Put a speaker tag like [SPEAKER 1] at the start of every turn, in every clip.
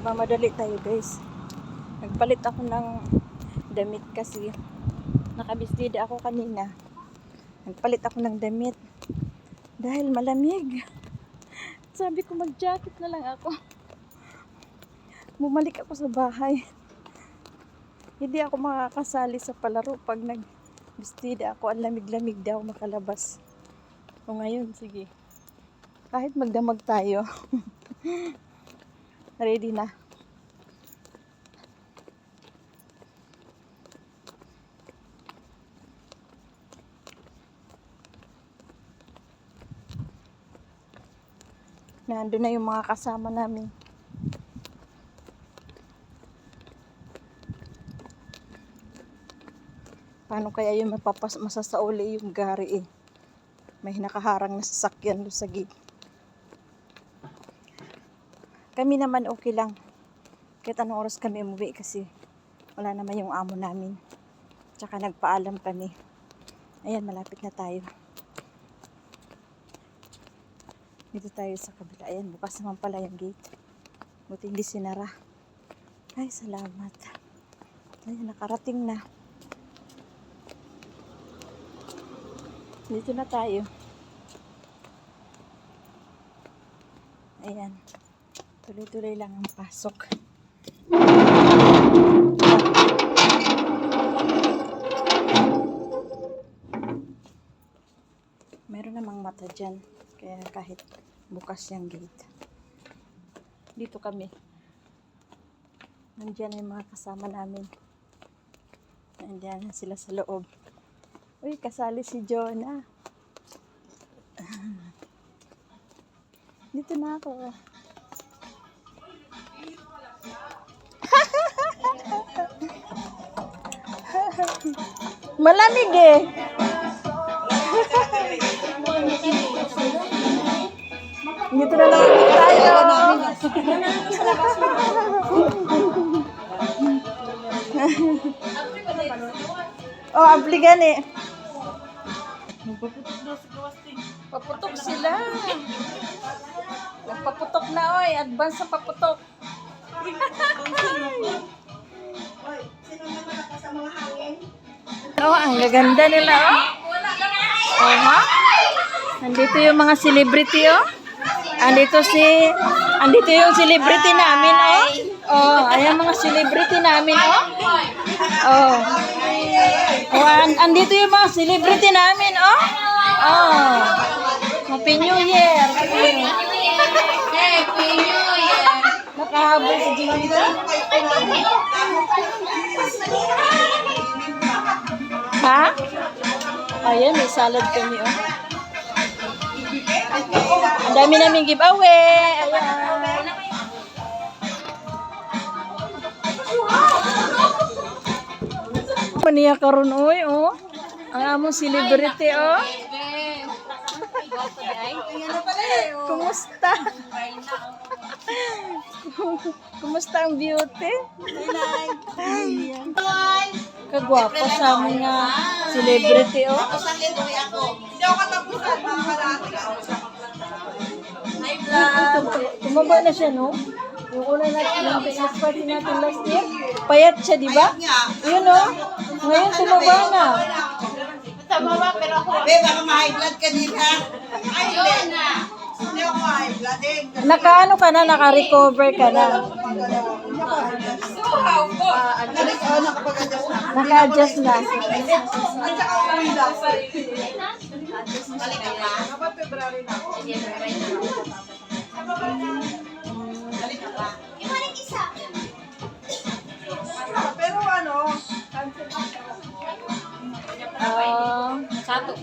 [SPEAKER 1] Nagmamadali tayo guys. Nagpalit ako ng damit kasi nakabistida ako kanina. Nagpalit ako ng damit dahil malamig. Sabi ko mag-jacket na lang ako. Bumalik ako sa bahay. Hindi ako makakasali sa palaro pag nagbistida ako. Ang lamig-lamig daw makalabas. O ngayon, sige. Kahit magdamag tayo. Ready na. Nandun na yung mga kasama namin. Paano kaya yung masasauli yung gari eh? May nakaharang na sasakyan doon sa gate. Kami naman okay lang. Kahit anong oras kami umuwi kasi wala naman yung amo namin. Tsaka nagpaalam kami. Ayan, malapit na tayo. Dito tayo sa kabila. Ayan, bukas naman pala yung gate. Buti hindi sinara. Ay, salamat. Ayan, nakarating na. Dito na tayo. Ayan. Tuloy-tuloy lang ang pasok. Meron namang mata dyan. Kaya kahit bukas yung gate. Dito kami. Nandiyan yung mga kasama namin. Nandiyan sila sa loob. Uy, kasali si Jonah. Dito na ako. Malamig eh. Dito na lang tayo. Oh, apligan eh. Paputok sila. Nagpaputok na oy. Advance sa paputok. Oh, ang gaganda nila oh. Oh ha? Nandito yung mga celebrity oh. Andito yung celebrity namin oh. Oh, ayan mga celebrity namin oh. Oh. Oh, andito yung mga celebrity namin oh. Oh. Happy New Year. Happy New Year. Nakahabol si Jinita. Ha? Ayan, may salad kami oh. Ang dami namin giveaway. Ayan. Maniya karon oy oh. Ang among celebrity oh. Kumusta? Kumusta ang beauty? Kagwapo sa among celebrity oh.
[SPEAKER 2] Hindi ako katapusan, mga kalahati ka.
[SPEAKER 1] Tumaba na siya no? Yung una natin, Christmas party natin last year, payat siya, di ba? Yun no? Ngayon tumaba na.
[SPEAKER 2] Tumaba, pero ako. Be, baka ma-high blood ka din ha? Ay, hindi. Hindi ako ma-high blood eh.
[SPEAKER 1] Naka-ano ka na, naka-recover ka na.
[SPEAKER 2] Nakapag-adjust na.
[SPEAKER 1] Naka-adjust na.
[SPEAKER 2] At saka umuwi lang. Balik ka ba? Dapat February na ako. Balik ka ba? Pero ano,
[SPEAKER 3] Satu.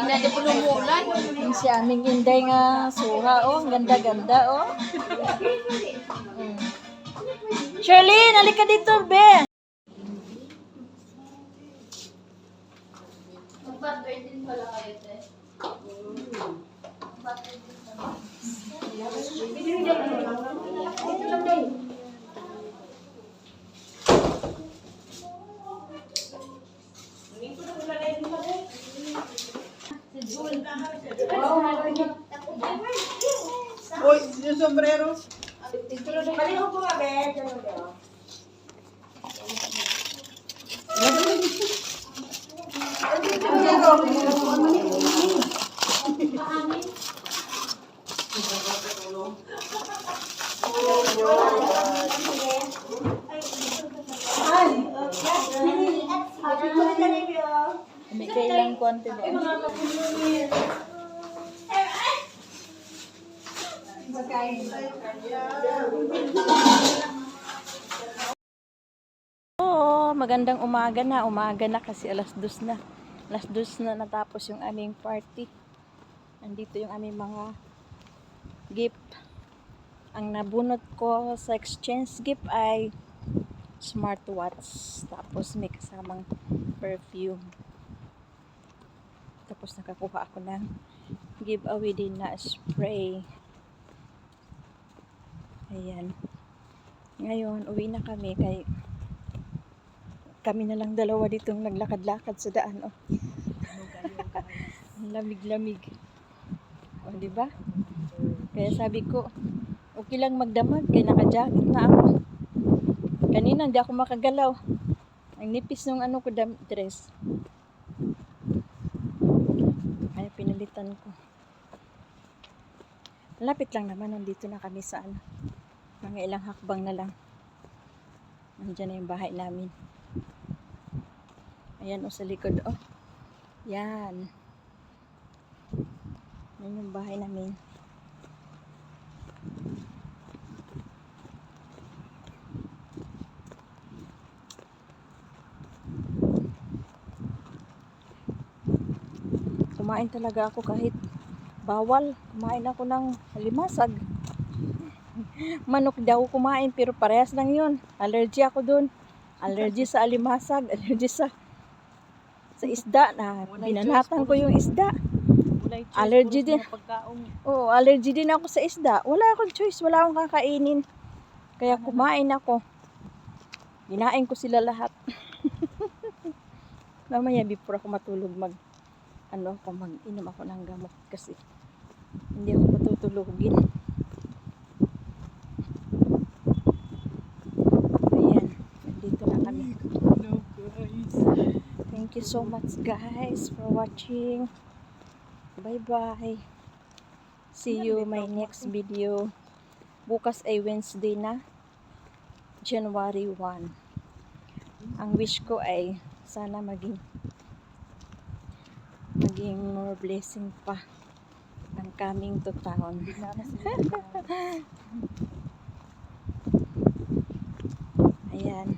[SPEAKER 3] Hindi na po lumulan.
[SPEAKER 1] Yung si aming inday nga suha, oh. Ang ganda-ganda, oh. Shirley, halika dito, be.
[SPEAKER 3] Mag-butter din pala kayo, te. Butter din pala.
[SPEAKER 2] Uy, yung sombrero.
[SPEAKER 1] Pareho po ba, Ben? May kailang konti ba? Oo, magandang umaga na kasi alas 2 na. Alas 2 na natapos yung aming party. Nandito yung aming mga gift. Ang nabunot ko sa exchange gift ay smartwatch. Tapos may kasamang perfume. Tapos nakakuha ako ng giveaway din na spray. Ayan. Ngayon, uwi na kami kay kami na lang dalawa ditong naglakad-lakad sa daan. Oh. Ang lamig-lamig. O, di ba? Kaya sabi ko, okay lang magdamag kaya naka-jacket na ako. Kanina hindi ako makagalaw. Ang nipis ng ano ko dress. Kaya pinalitan ko. Lapit lang naman, nandito na kami sa ano. Mga ilang hakbang na lang. Nandiyan na yung bahay namin. Ayan o sa likod o. Yan. Yan yung bahay namin. Kumain talaga ako kahit bawal. Kumain ako ng limasag. Manok daw kumain pero parehas lang yun. Allergy ako dun. Allergy sa alimasag. Allergy sa isda na binanatan ko yung isda. Allergy din. Oo, allergy din ako sa isda. Wala akong choice. Wala akong kakainin. Kaya kumain ako. Ginain ko sila lahat. Mamaya before ako matulog mag-inom ako ng gamot kasi hindi ako patutulugin. Ayan, nandito na kami. Thank you so much guys for watching. Bye bye. See you my next video. Bukas ay Wednesday na, January 1. Ang wish ko ay sana maging more blessing pa ang coming to town. Ayan.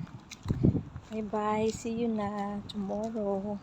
[SPEAKER 1] Bye bye. See you na tomorrow.